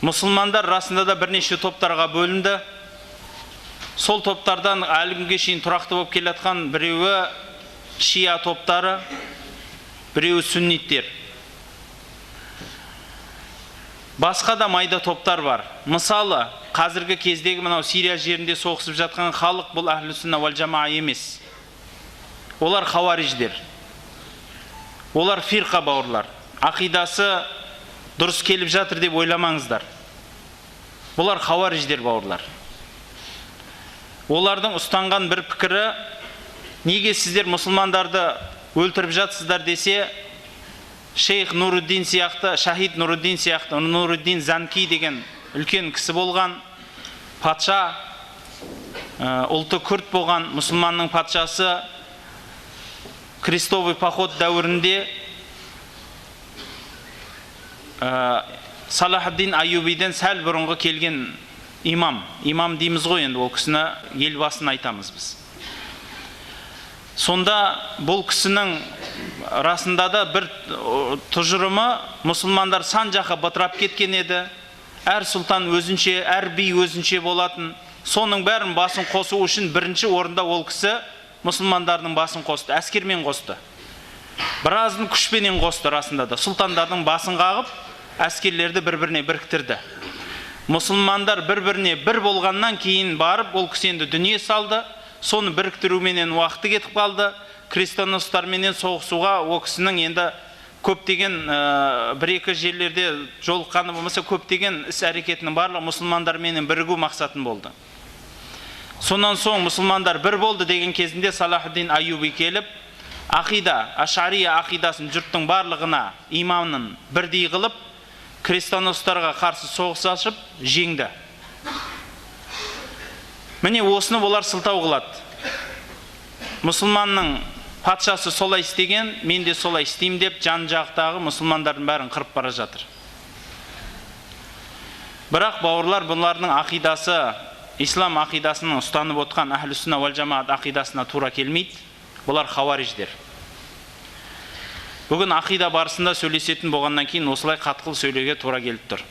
Мұсылмандар расында да бірнеше топтарға бөлінді. Сол топтардан әлі күнге шейін тұрақты болып келе жатқан біреуі шия топтары, біреуі сүнниттер. Басқа да майда топтар бар. Мысалы, қазіргі кездегі мынау Сирия жерінде соғысып жатқан халық бұл әхлі сүнна вал жамаа емес. Олар хауариждер. Олар фирқа бауырлар. Ақидасы дұрыс келіп жатыр деп ойламаңыздар. Бұлар хауариждер бауырлар. Олардың ұстанған бір пікірі, неге сіздер мұсылмандарды өлтіріп жатсыздар десе, шейх Нуруддин сияқты, шахид Нуруддин сияқты, Нуруддин Занки деген үлкен кісі болған, патша, ұлты күрт болған мұсылманның патшасы, крестовый поход дәуірінде Салахаддин Айюбиден сәл бұрынғы келген имам дейміз ғой, енді ол кісіні ел басын айтамыз біз. Сонда бұл кісінің расында да бір тұжырымы, мұсылмандар сан жаққа бытырап кеткен еді, әр сұлтан өзінше, әр би өзінше болатын. Соның бәрін басын қосу үшін бірінші орында ол кісі мұсылмандардың басын қосты, әскермен қосты. Біразын күшпенен қосты расында да. Сұлтандардың басын қағып, әскерлерді бір-біріне біріктірді. Мұсылмандар бір-біріне бір болғаннан кейін барып, ол кісі енді дүние салды. Соны біріктіруменен уақыты кетіп қалды. Крестоносттарменен соғысуға ол кісінің енді көптеген бір-екі жерлерде жолыққаны болмаса, көптеген іс әрекетінің барлығы мұсылмандарменен бірігу мақсатын болды. Сонан соң мұсылмандар бір болды деген кезінде Салахаддин Айюби келіп, ақида, ашария ақидасын жұрттың барлығына имамын бірдей қылып, крестоносттарға қарсы соғыс ашып, жеңді. Міне осыны олар сылтау қылады. Мұсылманның патшасы солай істеген, мен де солай істеймін деп жан жақтағы мұсылмандардың бәрін қырып бара жатыр. Бірақ бауырлар, бұлардың ақидасы, ислам ақидасының ұстанып отқан әхлі сүнна вал жамаат ақидасына тура келмейді. Бұлар хауариждер. Бүгін ақида барысында сөйлесетін болғаннан кейін осылай қатқыл сөйлеуге тура келіп тұр.